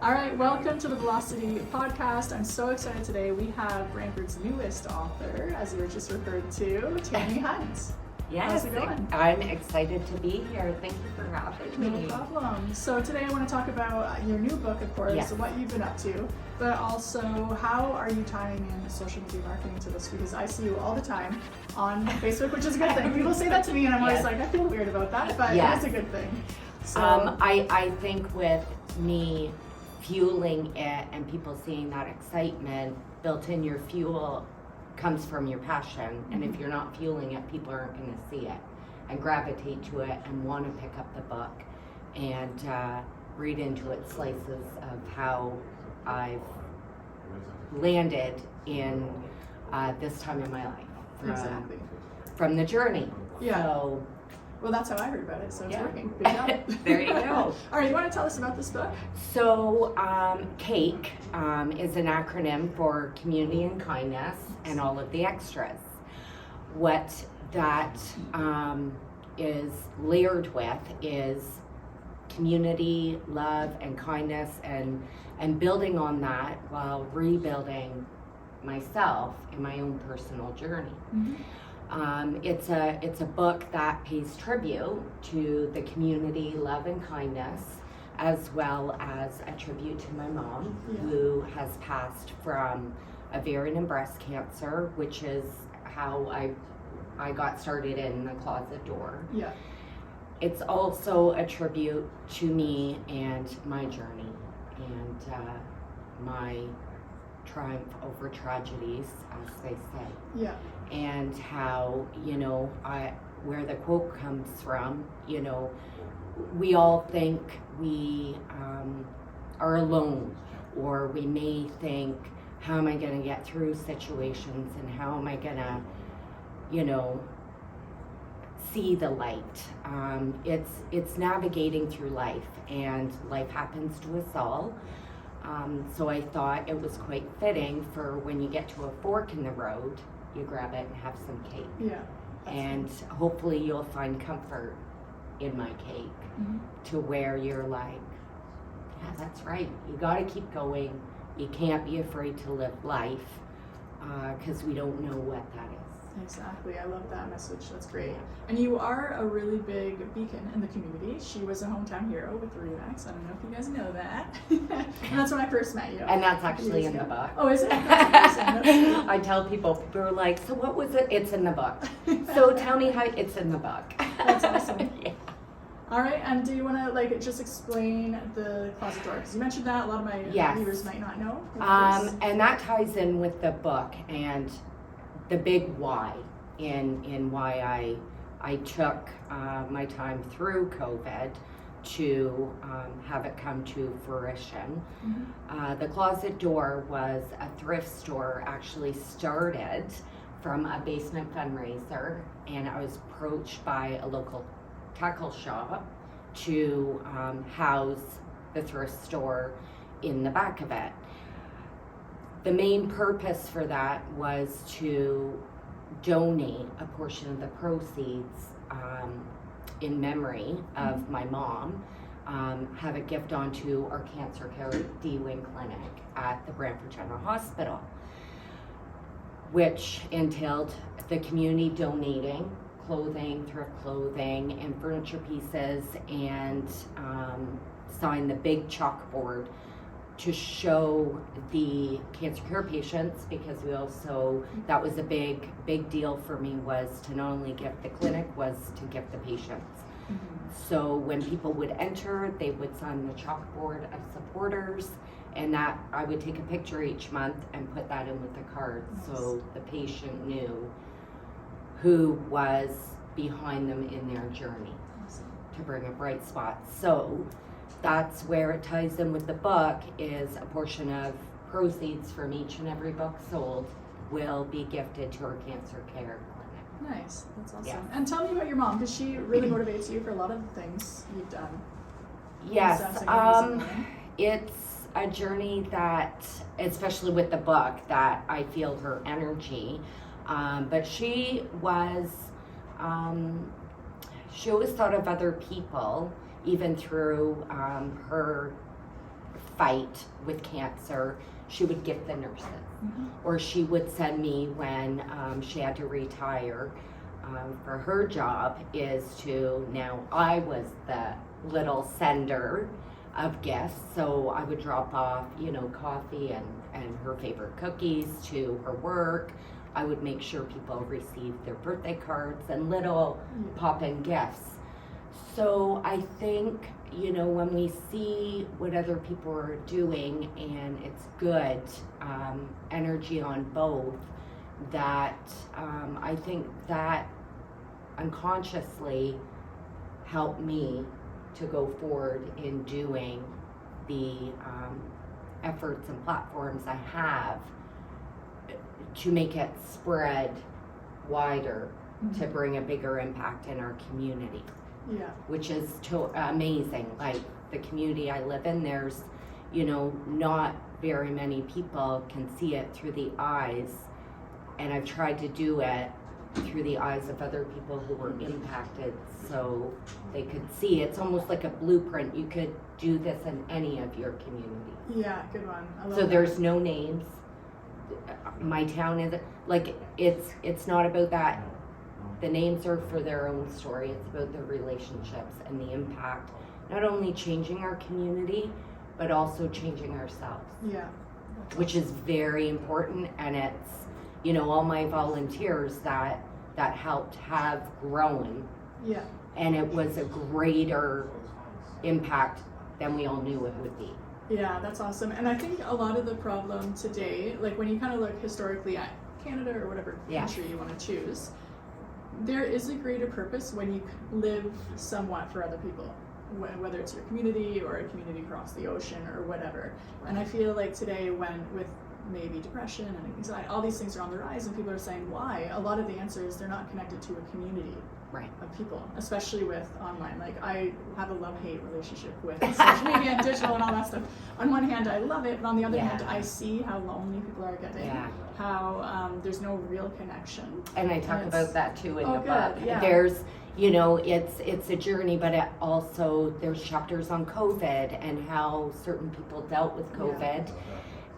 All right, welcome to the Velocity podcast. I'm so excited today. We have Brantford's newest author, as you were just referred to, Tammy Hunt. Yes, How's it going? I'm excited to be here. Thank you for having me. No problem. So today I want to talk about your new book, of course, Yes. what you've been up to, but also how are you tying in social media marketing to this? Because I see you all the time on Facebook, which is a good thing. People say that to me and I'm always Yes. like, I feel weird about that, but Yes. it's a good thing. So, I think with me fueling it and people seeing that excitement built in, your fuel comes from your passion. And if you're not fueling it, people aren't going to see it and gravitate to it and want to pick up the book and read into it slices of how I've landed in this time in my life from the journey. Yeah. So, well, that's how I heard about it, so it's Yeah. working. Good job. There you go. All right, you want to tell us about this book? So, CAKE is an acronym for Community and Kindness and all of the extras. What that is layered with is community, love, and kindness, and building on that while rebuilding myself in my own personal journey. It's a book that pays tribute to the community, love, and kindness, as well as a tribute to my mom, who has passed from ovarian and breast cancer, which is how I got started in the closet door. Yeah. It's also a tribute to me and my journey and my triumph over tragedies, as they say. Yeah. And how, where the quote comes from, we all think we are alone, or we may think, how am I going to get through situations, and how am I going to, see the light. It's navigating through life, and life happens to us all. So I thought it was quite fitting for when you get to a fork in the road, you grab it and have some cake. Yeah. And hopefully you'll find comfort in my cake to where you're like, yeah, that's right. You got to keep going. You can't be afraid to live life because we don't know what that is. Exactly. I love that message. That's great. And you are a really big beacon in the community. She was a hometown hero with Remax. I don't know if you guys know that. And that's when I first met you. And that's actually in the book. Oh, is it? That's amazing. I tell people are like, so what was it? It's in the book. So tell me how it's in the book. That's awesome. Yeah. All right. And do you want to just explain the closet door? Because you mentioned that a lot of my viewers might not know. And that ties in with the book and the big why in why I took my time through COVID to have it come to fruition. The Closet Door was a thrift store, actually started from a basement fundraiser, and I was approached by a local tackle shop to house the thrift store in the back of it. The main purpose for that was to donate a portion of the proceeds in memory of my mom, have a gift onto our cancer care D-Wing clinic at the Brantford General Hospital, which entailed the community donating clothing, thrift clothing, and furniture pieces, and sign the big chalkboard to show the cancer care patients, because we also, that was a big deal for me, was to not only gift the clinic, was to gift the patients. So when people would enter, they would sign the chalkboard of supporters, and that I would take a picture each month and put that in with the card, so the patient knew who was behind them in their journey to bring a bright spot. So that's where it ties in with the book, is a portion of proceeds from each and every book sold will be gifted to our cancer care clinic. Nice. That's awesome. Yeah. And tell me about your mom, because she really motivates you for a lot of the things you've done. Yes. Sounds like amazing. It's a journey that, especially with the book, that I feel her energy. But she always thought of other people, even through her fight with cancer, she would gift the nurses. Mm-hmm. Or she would send me when she had to retire for her job is to, now I was the little sender of gifts, so I would drop off, coffee and her favorite cookies to her work. I would make sure people received their birthday cards and little pop-in gifts. So I think, when we see what other people are doing and it's good energy on both, that I think that unconsciously helped me to go forward in doing the efforts and platforms I have to make it spread wider, to bring a bigger impact in our community. Yeah. Which is amazing. Like the community I live in, there's, not very many people can see it through the eyes, and I've tried to do it through the eyes of other people who were impacted so they could see. It's almost like a blueprint. You could do this in any of your community. Yeah, good one. I love So that. there's no names. My town is like, it's not about that. The names are for their own story. It's about the relationships and the impact, not only changing our community, but also changing ourselves. Yeah. Which is very important. And it's, all my volunteers that helped have grown. Yeah. And it was a greater impact than we all knew it would be. Yeah, that's awesome. And I think a lot of the problem today, like when you kind of look historically at Canada or whatever country you want to choose, there is a greater purpose when you live somewhat for other people, whether it's your community or a community across the ocean or whatever. And I feel like today, when with maybe depression and anxiety, all these things are on the rise, and people are saying why, a lot of the answer is they're not connected to a community of people, especially with online. Like I have a love-hate relationship with social media and digital and all that stuff. On one hand, I love it, but on the other hand, I see how lonely people are getting, how there's no real connection. And I talk about that too in the book. Yeah. There's, it's a journey, but it also, there's chapters on COVID and how certain people dealt with COVID.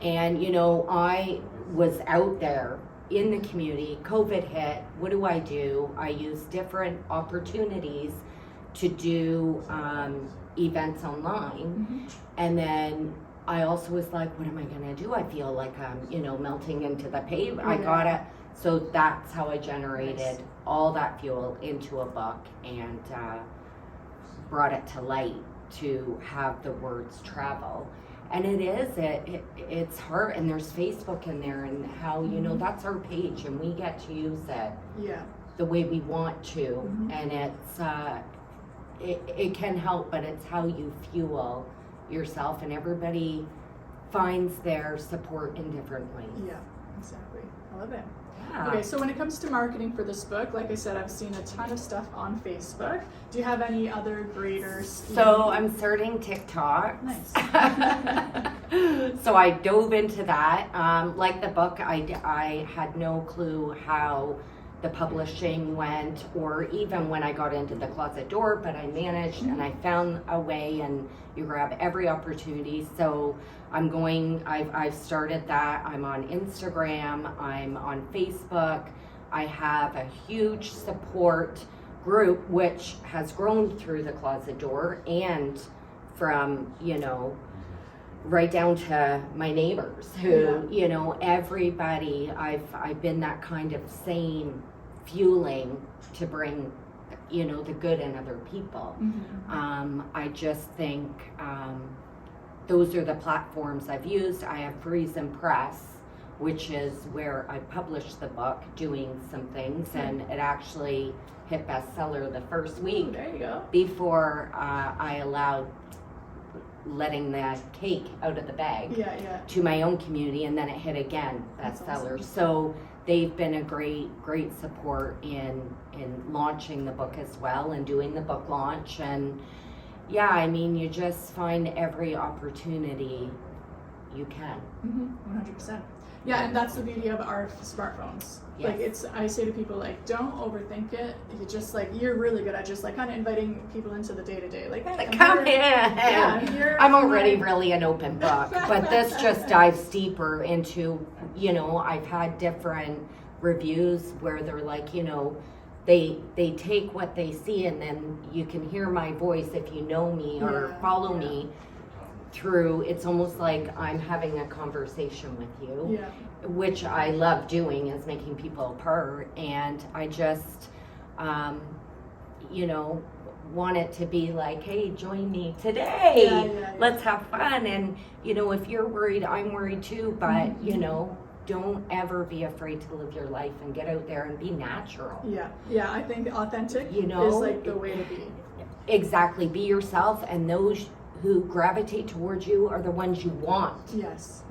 And, I was out there in the community, COVID hit, what do? I use different opportunities to do events online. And then I also was like, what am I gonna do? I feel like I'm, melting into the pavement. I gotta, so that's how I generated all that fuel into a book and brought it to light to have the words travel. And it's hard, and there's Facebook in there, and how, that's our page, and we get to use it the way we want to. And it's, it can help, but it's how you fuel yourself, and everybody finds their support in different ways. Yeah, exactly. I love it. Yeah. Okay, so when it comes to marketing for this book, like I said, I've seen a ton of stuff on Facebook. Do you have any other greater schemes? So I'm starting TikTok. Nice. So I dove into that. Like the book, I had no clue how the publishing went, or even when I got into the closet door, but I managed and I found a way, and you grab every opportunity. So I've started that. I'm on Instagram, I'm on Facebook. I have a huge support group, which has grown through the closet door, and from, right down to my neighbors who, everybody, I've been that kind of same fueling to bring, the good in other people. I just think those are the platforms I've used. I have Friesen Press, which is where I published the book, doing some things, and it actually hit bestseller the first week. Ooh, there you go. Before I allowed letting the cake out of the bag to my own community, and then it hit again bestseller. Awesome. So they've been a great support in launching the book as well, and doing the book launch. And you just find every opportunity you can. 100%. Yeah, and that's the beauty of our smartphones. Yes. Like I say to people, like, don't overthink it. You just you're really good at just kind of inviting people into the day-to-day. Like, hey, come in. Yeah, I'm already really an open book, but this just dives deeper into, I've had different reviews where they're like, they take what they see, and then you can hear my voice if you know me or follow me through. It's almost like I'm having a conversation with you, which I love doing, is making people purr. And I just want it to be like, hey, join me today, let's have fun. And if you're worried, I'm worried too, but don't ever be afraid to live your life and get out there and be natural. Yeah, I think authentic is like the way to be. Exactly. Be yourself, and those who gravitate towards you are the ones you want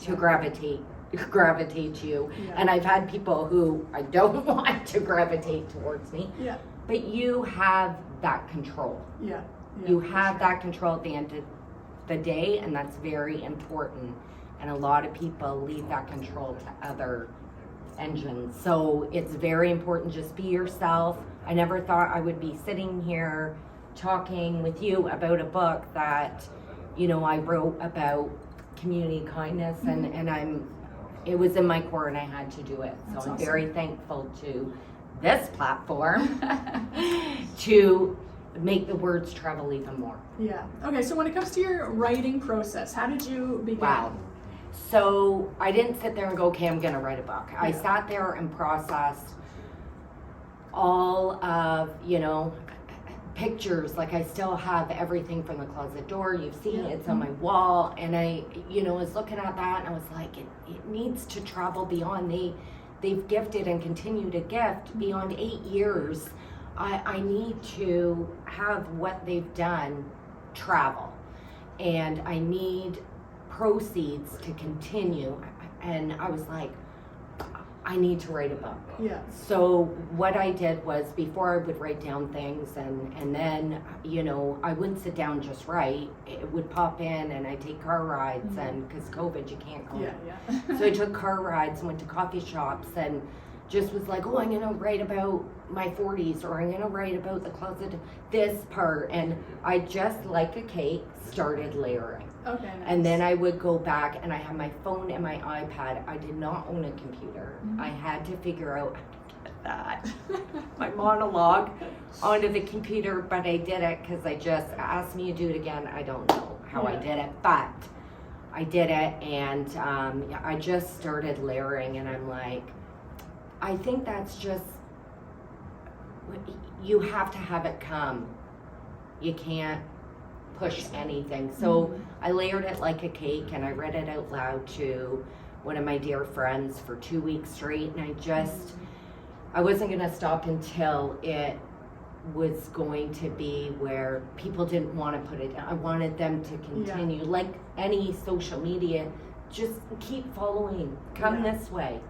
to gravitate to you. And I've had people who I don't want to gravitate towards me. But you have that control. You have that control at the end of the day, and that's very important. And a lot of people leave that control to other engines. So it's very important, just be yourself. I never thought I would be sitting here talking with you about a book that I wrote about community kindness, and it was in my core, and I had to do it. So I'm very thankful to this platform to make the words travel even more. Okay, so when it comes to your writing process, how did you begin? Wow. So I didn't sit there and go, okay, I'm gonna write a book. I sat there and processed all of pictures. Like, I still have everything from the closet door. You've seen it, it's on my wall. And I, was looking at that, and I was like, it needs to travel beyond. They've gifted and continue to gift beyond 8 years. I need to have what they've done travel. And I need proceeds to continue. And I was like, I need to write a book. So what I did was, before I would write down things, and then I wouldn't sit down and just write. It would pop in, and I take car rides, and because COVID, you can't go. So I took car rides and went to coffee shops, and just was like, oh, I'm gonna write about my 40s, or I'm gonna write about the closet, this part. And I just, like a cake, started layering. Okay, nice. And then I would go back, and I had my phone and my iPad. I did not own a computer. I had to figure out how to get that, my monologue, onto the computer, but I did it because I just asked me to do it again. I don't know how I did it, but I did it, and I just started layering, and I'm like, I think that's just, you have to have it come. You can't push anything. So I layered it like a cake, and I read it out loud to one of my dear friends for 2 weeks straight, and I wasn't going to stop until it was going to be where people didn't want to put it down. I wanted them to continue. Like any social media, just keep following. Come this way.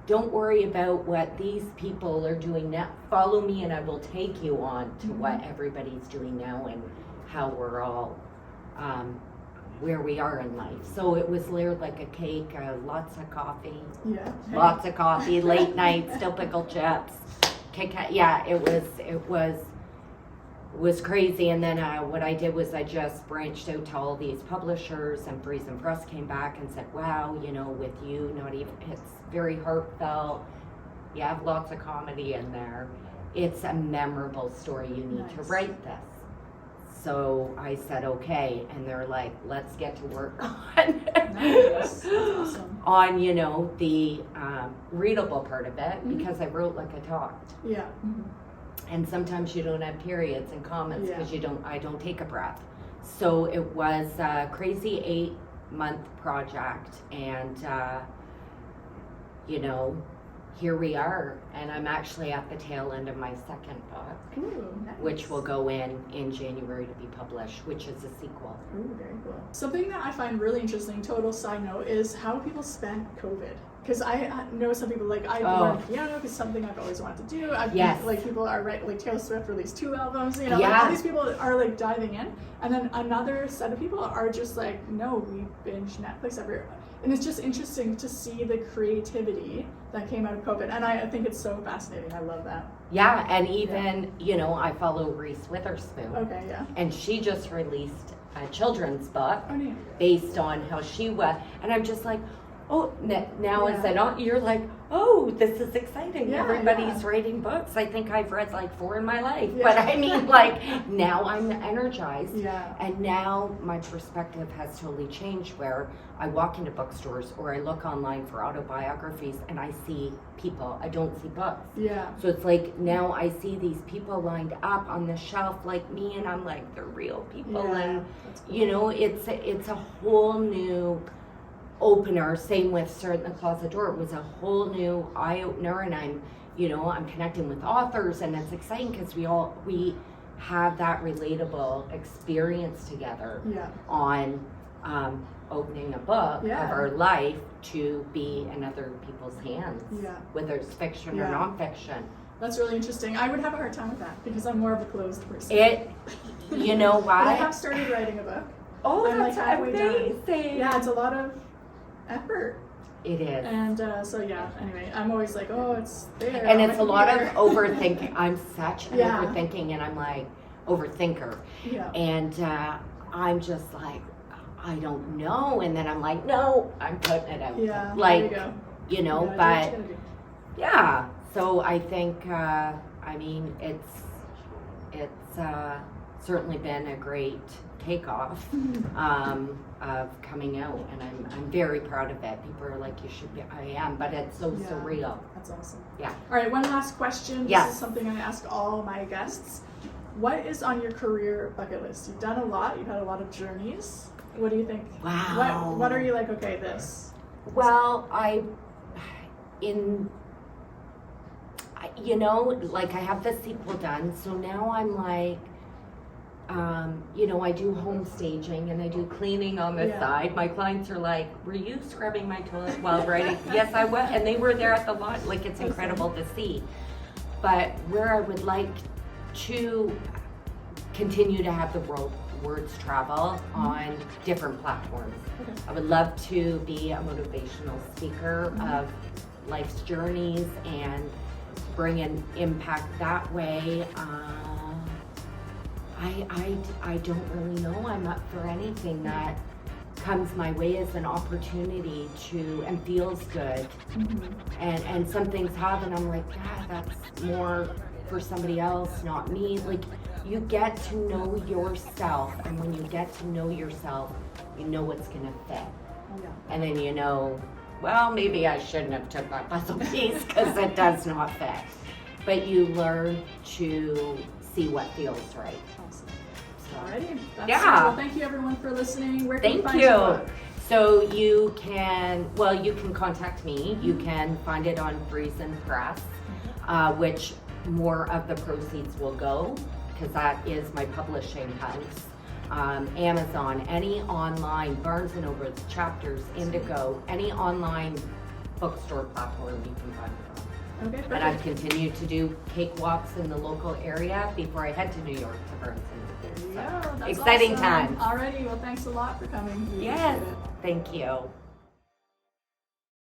Don't worry about what these people are doing now. Follow me, and I will take you on to what everybody's doing now, and how we're all where we are in life. So it was layered like a cake. Lots of coffee. Lots of coffee. Late nights, still pickle chips. Kit Kat. Yeah, it was crazy. And then what I did was I just branched out to all these publishers, and Freeze and Press came back and said, wow, with you, not even, it's very heartfelt. You have lots of comedy in there. It's a memorable story. You need to write this. So I said, okay. And they're like, let's get to work on, That's awesome. on, the readable part of it, because I wrote like I talked. And sometimes you don't have periods and commas because I don't take a breath. So it was a crazy 8-month project, and here we are. And I'm actually at the tail end of my second book, which will go in January to be published, which is a sequel. Ooh, very cool. Something that I find really interesting, total side note, is how people spent COVID. because I know some people like I learned piano because something I've always wanted to do. Like people are like Taylor Swift released 2 albums, you know, like all these people are like diving in, and then another set of people are just like, no, we binge Netflix every. And it's just interesting to see the creativity that came out of COVID, and I think it's so fascinating. I love that. Yeah, and even you know, I follow Reese Witherspoon. Okay, yeah. And she just released a children's book neat. based on how she was, and I'm just like, oh, now is that on? You're like, oh, this is exciting. Yeah, Everybody's writing books. I think I've read like 4 in my life, but I mean, like now I'm energized, and now my perspective has totally changed. Where I walk into bookstores or I look online for autobiographies, and I see people. I don't see books. Yeah. So it's like now I see these people lined up on the shelf like me, and I'm like, they're real people, and cool. you know, it's a whole new opener. Same with Start in the Closet Door. It was a whole new eye opener, and I'm connecting with authors, and it's exciting because we have that relatable experience together on opening a book of our life to be in other people's hands, whether it's fiction or nonfiction. That's really interesting. I would have a hard time with that because I'm more of a closed person. You know why? But I have started writing a book. Oh, I'm that's like halfway amazing. done. Yeah, it's a lot of effort. It is. And so anyway, I'm always like, oh, it's there. And it's a lot of overthinking. I'm such an overthinking, and I'm like overthinker. Yeah. And I'm just like, I don't know. And then I'm like, no, I'm putting it out. Yeah. Like, there you know, but yeah. So I think, I mean, it's certainly been a great takeoff of coming out, and I'm very proud of it. People are like, you should be. I am, but it's so surreal. That's awesome. Yeah. All right, one last question. This is something I ask all my guests. What is on your career bucket list? You've done a lot. You've had a lot of journeys. What do you think? Wow. What are you like? Okay, this. Well, you know, like I have the sequel done, so now I'm like, you know, I do home staging and I do cleaning on the side. My clients are like, were you scrubbing my toilet while writing? Yes, I was. And they were there at the lot. Like, it's incredible to see. But where I would like to continue to have the words travel on different platforms. Okay. I would love to be a motivational speaker of life's journeys and bring an impact that way. I don't really know. I'm up for anything that comes my way as an opportunity to, and feels good. And some things have, and I'm like, God, that's more for somebody else, not me. Like, you get to know yourself, and when you get to know yourself, you know what's gonna fit. And then you know, well, maybe I shouldn't have took that puzzle piece because it does not fit. But you learn to see what feels right. Awesome. Alrighty. Well, thank you everyone for listening. Where can you find your book? So you can contact me. You can find it on Friesen Press, which more of the proceeds will go, because that is my publishing house. Amazon, any online, Barnes & Noble, Chapters, Indigo, any online bookstore platform you can find it on. Okay, perfect. And I've continued to do cakewalks in the local area before I head to New York to Barnes & Noble. There you go. That's Exciting awesome. times. Alrighty, well, thanks a lot for coming. We Yes, appreciate it. thank you.